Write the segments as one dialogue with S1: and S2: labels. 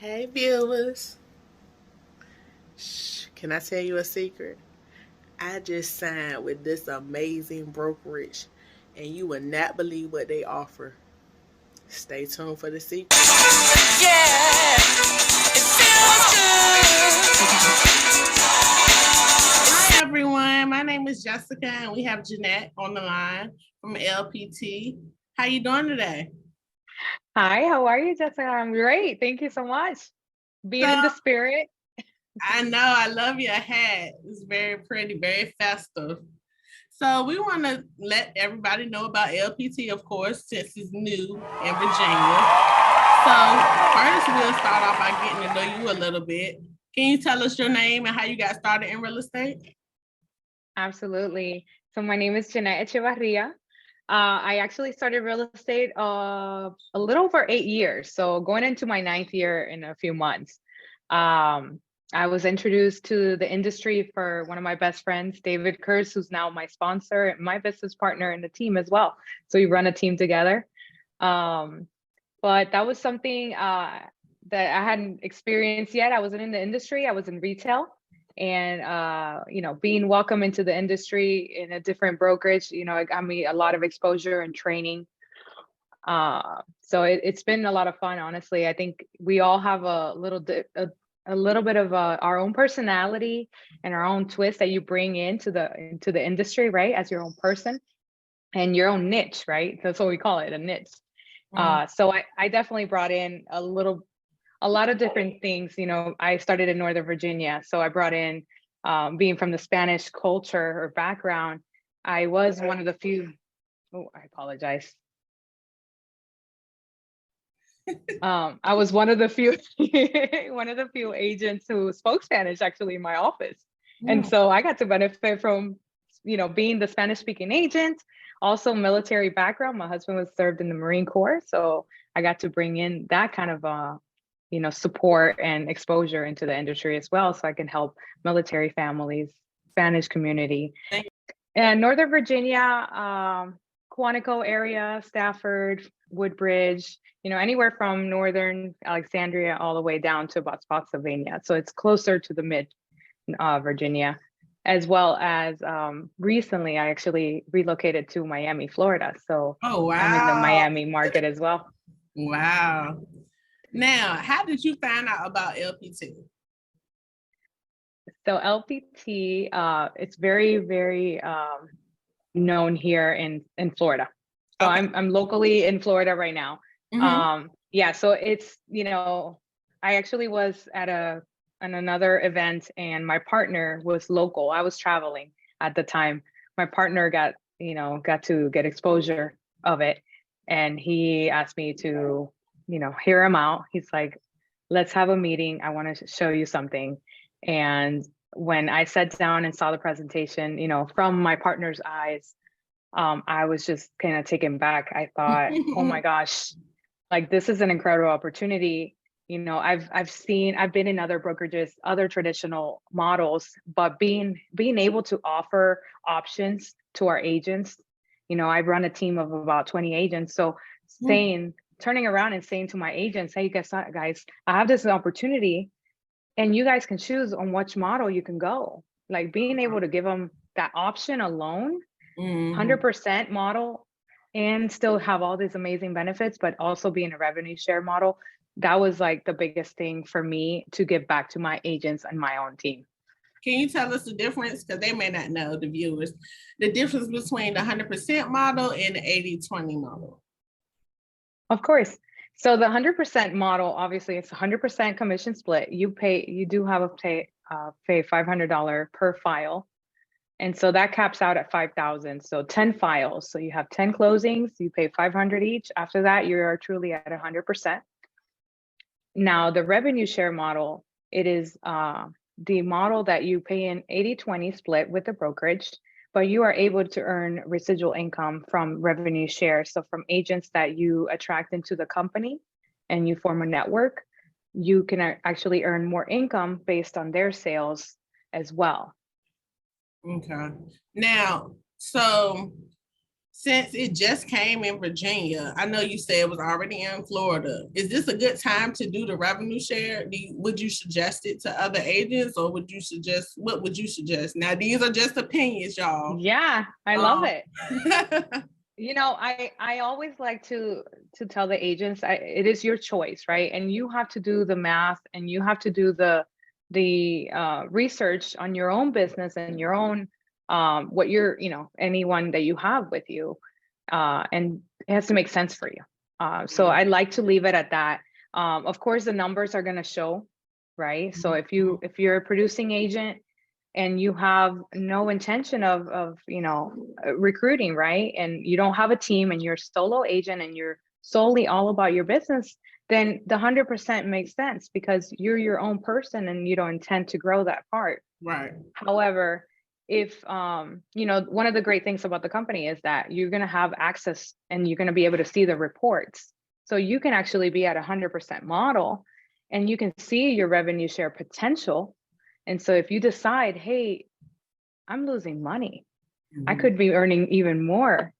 S1: Hey viewers, can I tell you a secret? I just signed with this amazing brokerage and you will not believe what they offer. Stay tuned for the secret. Yeah, it feels good. Hi everyone, my name is Jessica and we have Jeanette on the line from LPT. How you doing today?
S2: Hi, how are you, Jessica? I'm great. Thank you so much. Being
S1: So
S2: in the spirit.
S1: I know I love your hat. It's very pretty, very festive. So we want to let everybody know about LPT, of course, since it's new in Virginia. So first, we'll start off by getting to know you a little bit. Can you tell us your name and how you got started in real estate?
S2: Absolutely. So my name is Jeanette Echevarria. I actually started real estate a little over 8 years. So going into my ninth year in a few months. I was introduced to the industry for one of my best friends, David Kurz, who's now my sponsor and my business partner in the team as well. So we run a team together. Um, but that was something that I hadn't experienced yet. I wasn't in the industry, I was in retail. And being welcome into the industry in a different brokerage, it got me a lot of exposure and training. So it's been a lot of fun, honestly. I think we all have a little bit of our own personality and our own twist that you bring into the industry, right? As your own person and your own niche, right? That's what we call it, a niche. So I definitely brought in a lot of different things. I started in Northern Virginia, so I brought in being from the Spanish culture or background. I was one of the few. Oh, I apologize. I was one of the few one of the few agents who spoke Spanish actually in my office, and so I got to benefit from being the Spanish speaking agent. Also military background. My husband was served in the Marine Corps, so I got to bring in that kind of support and exposure into the industry as well, so I can help military families, Spanish community. And Northern Virginia, Quantico area, Stafford, Woodbridge, anywhere from Northern Alexandria all the way down to about Spotsylvania. So it's closer to the mid Virginia, as well as recently I actually relocated to Miami, Florida. So I'm in the Miami market as well.
S1: Wow. Now, how did you find out about LPT?
S2: So LPT, it's very, very known here in Florida. So okay. I'm locally in Florida right now. Yeah, so it's, I actually was at another event and my partner was local. I was traveling at the time. My partner got to get exposure of it. And he asked me to, hear him out. He's like, let's have a meeting. I want to show you something. And when I sat down and saw the presentation, from my partner's eyes, I was just kind of taken back. I thought, oh my gosh, like this is an incredible opportunity. I've been in other brokerages, other traditional models, but being able to offer options to our agents, I run a team of about 20 agents. So turning around and saying to my agents, hey, guys, I have this opportunity and you guys can choose on which model you can go. Like being able to give them that option alone, 100% model, and still have all these amazing benefits, but also be in a revenue share model. That was like the biggest thing for me to give back to my agents and my own team.
S1: Can you tell us the difference? Because they may not know, the viewers, the difference between the 100% model and the 80-20 model.
S2: Of course. So the 100% model, obviously it's 100% commission split. You do have a pay $500 per file. And so that caps out at 5,000. So 10 files. So you have 10 closings, you pay 500 each. After that, you are truly at 100%. Now the revenue share model, it is the model that you pay in 80-20 split with the brokerage, but you are able to earn residual income from revenue share. So from agents that you attract into the company and you form a network, you can actually earn more income based on their sales as well.
S1: Okay. Now, so since it just came in Virginia, I know you said it was already in Florida. Is this a good time to do the revenue share? Would you suggest it to other agents, or would you suggest, what would you suggest? Now, these are just opinions, y'all.
S2: Yeah, I love it.
S1: Um,
S2: You know, I always like to tell the agents, it is your choice, right? And you have to do the math, and you have to do the research on your own business and your own what you're, you know, anyone that you have with you, and it has to make sense for you. So I like to leave it at that. Of course, the numbers are going to show, right? So if you're a producing agent and you have no intention of you know, recruiting, right, and you don't have a team and you're a solo agent and you're solely all about your business, then the 100% makes sense because you're your own person and you don't intend to grow that part.
S1: right.
S2: However, if you know, one of the great things about the company is that you're going to have access and you're going to be able to see the reports, so you can actually be at 100% model and you can see your revenue share potential. And so if you decide, hey, I'm losing money, I
S1: Mhm,
S2: could be earning even more.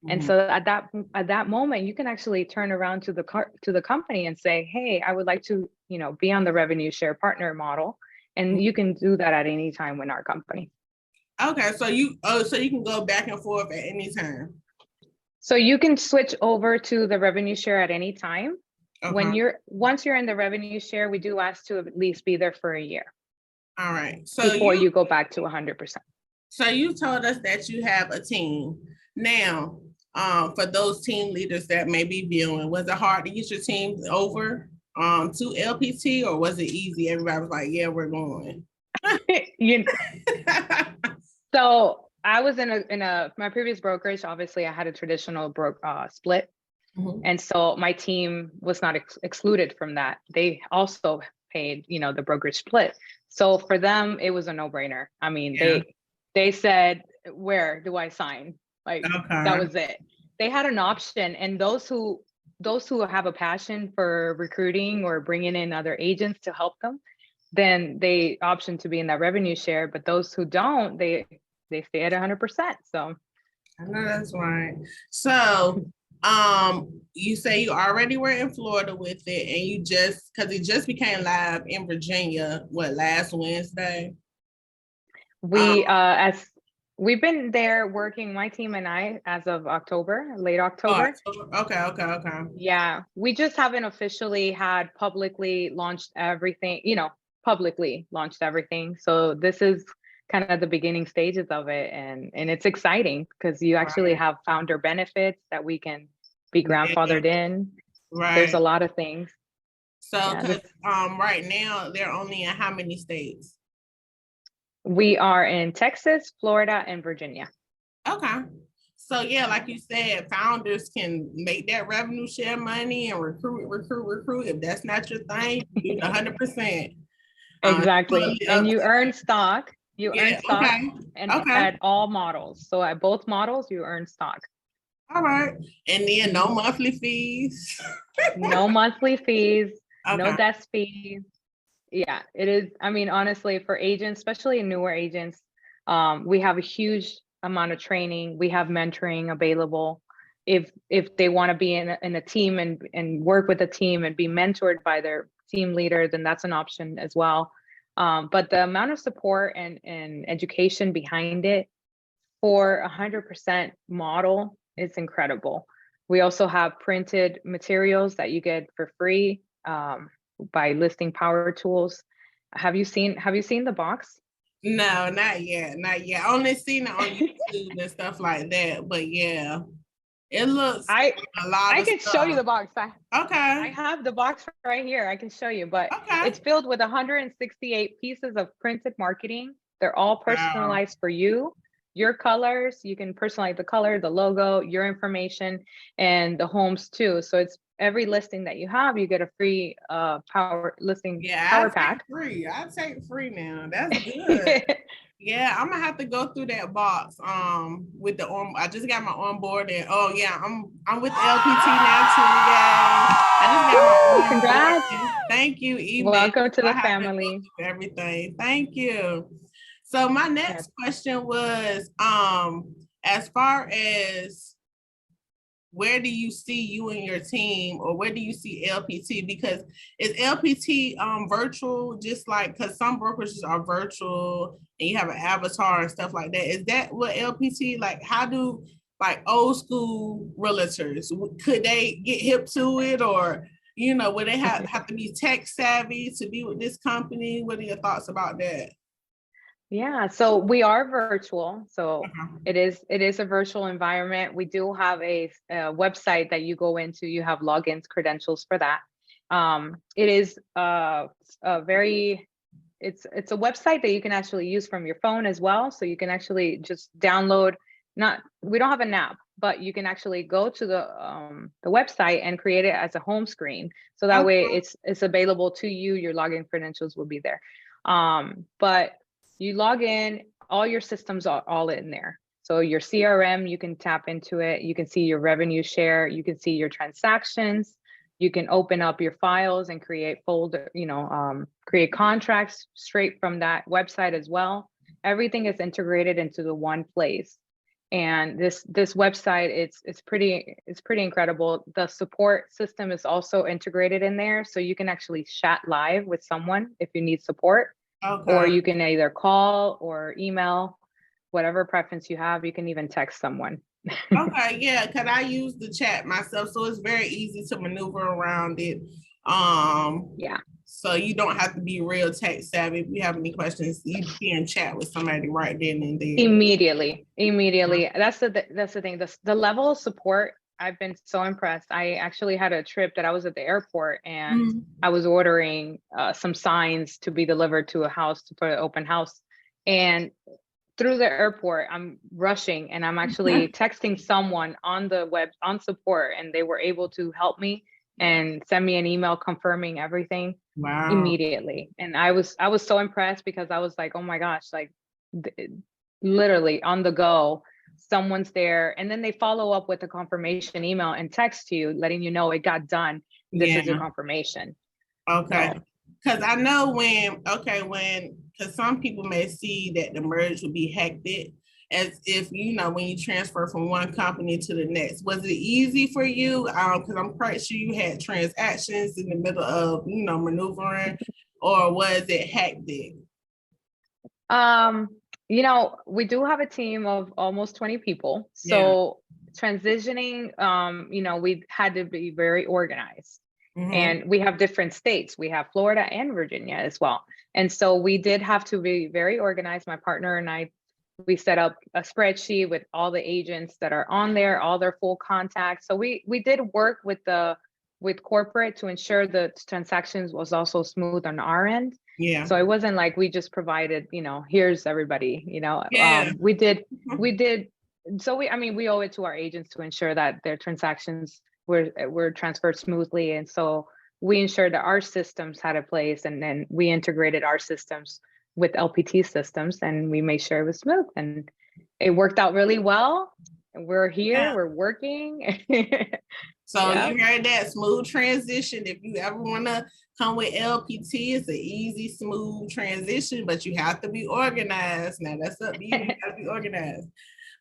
S2: And
S1: mhm.
S2: so at that moment, you can actually turn around to the company and say, hey, I would like to, you know, be on the revenue share partner model. And you can do that at any time in our company.
S1: Okay, so you can go back and forth at any time.
S2: So you can switch over to the revenue share at any time.
S1: Okay.
S2: Once you're in the revenue share, we do ask to at least be there for a year
S1: All right.
S2: before you go back to 100%.
S1: So you told us that you have a team. Now, for those team leaders that may be viewing, was it hard to get your team over to LPT, or was it easy? Everybody was like, yeah, we're going.
S2: You So I was in my previous brokerage. Obviously, I had a traditional split,
S1: Mhm.
S2: and so my team was not excluded from that. They also paid, you know, the brokerage split. So for them, it was a no-brainer. I mean,
S1: Yeah.
S2: they said, "Where do I sign?" Like that
S1: Okay.
S2: was it. They had an option, and those who have a passion for recruiting or bringing in other agents to help them, then they option to be in that revenue share. But those who don't, they stay at 100%. So
S1: I know that's right. So, you say you already were in Florida with it, and you just because it just became live in Virginia, what, last Wednesday? Um,
S2: as we've been there working, my team and I, as of October, late
S1: oh,
S2: October.
S1: October. Okay, okay, okay.
S2: Yeah, we just haven't officially had publicly launched everything, you know, publicly launched everything. So this is kind of the beginning stages of it, and it's exciting because you actually
S1: Right.
S2: have founder benefits that we can be
S1: Yeah,
S2: grandfathered in. There's
S1: right.
S2: a lot of things.
S1: So,
S2: Yeah,
S1: because right now they're only in how many states?
S2: we are in Texas, Florida, and Virginia.
S1: Okay. So yeah, like you said, founders can make that revenue share money and recruit, recruit, recruit. If that's not your thing, do the 100%.
S2: Exactly.
S1: Totally
S2: And
S1: up
S2: you
S1: to
S2: earn stock. You earn
S1: yeah.
S2: stock
S1: Okay.
S2: and
S1: Okay.
S2: at all models. So at both models, you earn stock.
S1: All right. And then no
S2: Mhm.
S1: monthly fees.
S2: No monthly fees, no
S1: Okay.
S2: desk fees. Yeah, it is. I mean, honestly, for agents, especially newer agents, we have a huge amount of training. We have mentoring available. If they want to be in a team and work with a team and be mentored by their team leader, then that's an option as well. But the amount of support and education behind it for 100% model is incredible. We also have printed materials that you get for free by listing Power Tools. Have you seen the box?
S1: No, not yet. Not yet. I only seen it on YouTube and stuff like that. But yeah, it looks
S2: I
S1: a lot
S2: I
S1: of
S2: can show you
S1: stuff.
S2: the box. I
S1: Okay.
S2: have the box right here. I can show you, but
S1: Okay.
S2: it's filled with 168 pieces of printed marketing. They're all
S1: Wow.
S2: personalized for you, your colors. You can personalize the color, the logo, your information, and the homes too. So it's every listing that you have, you get a free power listing
S1: Yeah,
S2: power
S1: I take
S2: pack.
S1: free. I take free now. That's good. Yeah, I'm gonna have to go through that box. With the I just got my onboard and oh yeah, I'm with LPT now too. Yay! I just got
S2: Woo!
S1: my onboard.
S2: Congrats.
S1: Thank you, email.
S2: Welcome to
S1: So I
S2: the
S1: have to go
S2: family.
S1: through everything. Thank you. So my
S2: Yeah.
S1: next question was, as far as where do you see you and your team, or where do you see LPT? Because is LPT virtual, just like, because some brokerages are virtual and you have an avatar and stuff like that. Is that what LPT, like, how do like old school realtors, could they get hip to it, or would they have to be tech savvy to be with this company? What are your thoughts about that?
S2: Yeah, so we are virtual. So
S1: Okay.
S2: it is a virtual environment. We do have a website that you go into. You have logins, credentials for that. It is a very it's a website that you can actually use from your phone as well. So you can actually just download. Not We don't have an app, but you can actually go to the website and create it as a home screen. So that way
S1: Okay.
S2: it's available to you. Your login credentials will be there. But you log in, all your systems are all in there. So your CRM, you can tap into it. You can see your revenue share. You can see your transactions. You can open up your files and create folder, create contracts straight from that website as well. Everything is integrated into the one place. And this website, it's pretty incredible. The support system is also integrated in there, so you can actually chat live with someone if you need support, or
S1: Okay.
S2: you can either call or email, whatever preference you have. You can even text someone.
S1: Okay, yeah, because I use the chat myself, so it's very easy to maneuver around it. Um,
S2: Yeah,
S1: so you don't have to be real tech savvy. If you have any questions, you can chat with somebody right then and there.
S2: immediately. That's the thing. The level of support, I've been so impressed. I actually had a trip that I was at the airport, and
S1: Mhm.
S2: I was ordering some signs to be delivered to a house for an open house. And through the airport, I'm rushing and I'm actually texting someone on the web on support, and they were able to help me and send me an email confirming everything
S1: Wow.
S2: immediately. And I was so impressed, because I was like, oh my gosh, like th- literally on the go, someone's there, and then they follow up with a confirmation email and text you letting you know it got done. This is your
S1: Yeah.
S2: confirmation.
S1: Okay.
S2: So
S1: Because I know because some people may see that the merge would be hectic, as if, when you transfer from one company to the next. Was it easy for you? Because I'm quite sure you had transactions in the middle of, maneuvering, or was it hectic?
S2: Um, we do have a team of almost 20 people.
S1: Yeah.
S2: So transitioning, we had to be very organized.
S1: Mm-hmm.
S2: And we have different states. We have Florida and Virginia as well. And so we did have to be very organized. My partner and I, we set up a spreadsheet with all the agents that are on there, all their full contacts. So we did work with corporate to ensure the transactions was also smooth on our end.
S1: Yeah.
S2: So it wasn't like we just provided, here's everybody,
S1: Yeah.
S2: we did. So we owe it to our agents to ensure that their transactions were transferred smoothly. And so we ensured that our systems had a place, and then we integrated our systems with LPT systems, and we made sure it was smooth, and it worked out really well. And we're here,
S1: Yeah.
S2: we're working.
S1: So
S2: Yeah.
S1: you heard that smooth transition. If you ever want to come with LPT, it's an easy, smooth transition, but you have to be organized. Now that's up to you. You got to be organized.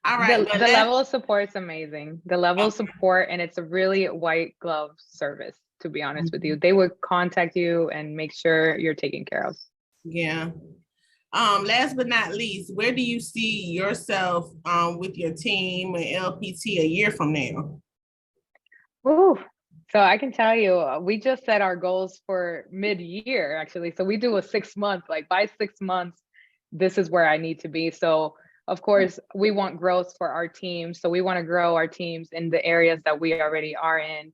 S1: All right, but
S2: The level of support is amazing. The level of support, and it's a really white glove service, to be honest with you. They would contact you and make sure you're taken care of.
S1: yeah. Last but not least, where do you see yourself with your team and LPT a year from now?
S2: Ooh. So I can tell you, we just set our goals for mid-year, actually. So we do a 6 month, like by 6 months, this is where I need to be. So of course, we want growth for our team. So we want to grow our teams in the areas that we already are in,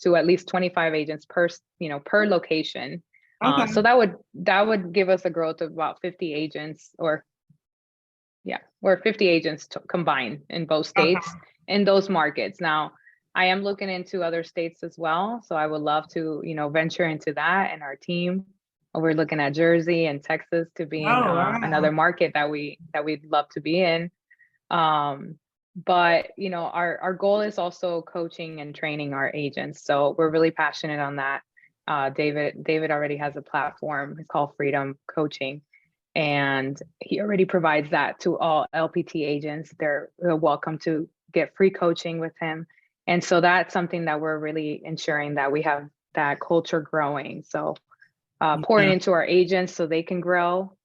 S2: to at least 25 agents per location. So
S1: Okay.
S2: that would give us a growth of about 50 agents, or 50 agents combined in both states,
S1: Okay.
S2: in those markets. Now, I am looking into other states as well. So I would love to, venture into that, and our team. We're looking at Jersey and Texas to be in
S1: Oh, wow.
S2: another market that we'd love to be in. But our goal is also coaching and training our agents. So we're really passionate on that. David already has a platform. It's called Freedom Coaching, and he already provides that to all LPT agents. They're welcome to get free coaching with him. And so that's something that we're really ensuring that we have that culture growing. So pouring
S1: Yeah.
S2: into our agents so they can grow.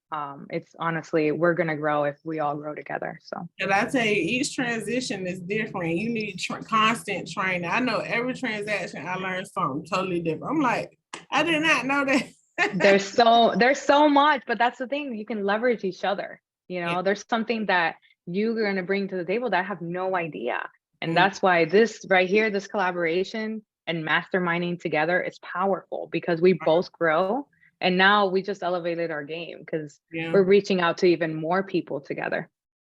S2: It's honestly, we're going to grow if we all grow together. So
S1: And I tell you, each transition is different. You need constant training. I know every transaction I learned something totally different. I'm like, I did not know that.
S2: there's so much, but that's the thing. You can leverage each other. You
S1: Yeah.
S2: know, there's something that you're going to bring to the table that I have no idea. And
S1: Mm,
S2: that's why this right here, this collaboration and masterminding together is powerful because we both grow. And now we just elevated our game because
S1: yeah.
S2: we're reaching out to even more people together.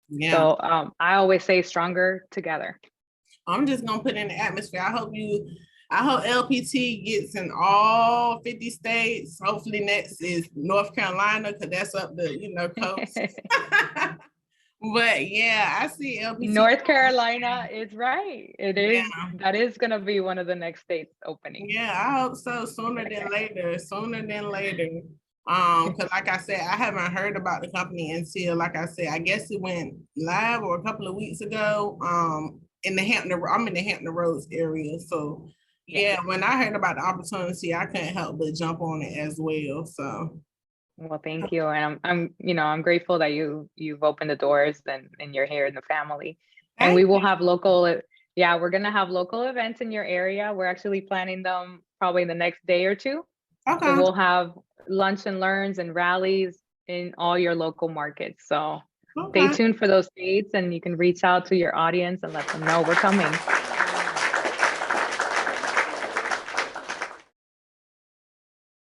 S1: Yeah.
S2: So I always say stronger together.
S1: I'm just gonna put in the atmosphere. I hope LPT gets in all 50 states. Hopefully next is North Carolina, because that's up the, coast. But yeah, I see LPT.
S2: North Carolina is right. It is.
S1: Yeah.
S2: That is going to be one of the next states opening.
S1: Yeah, I hope so. Sooner than later. Sooner than later. Because like I said, I haven't heard about the company until, like I said, I guess it went live or a couple of weeks ago. In the I'm in the Hampton Roads area. So yeah, when I heard about the opportunity, I couldn't help but jump on it as well. So
S2: Well, thank you. And I'm grateful that you've opened the doors and you're here in the family. And we
S1: thank
S2: will
S1: you.
S2: have we're going to have local events in your area. We're actually planning them probably the next day or two. So
S1: Okay.
S2: we'll have lunch and learns and rallies in all your local markets. So stay
S1: Okay.
S2: tuned for those dates and you can reach out to your audience and let them know we're coming.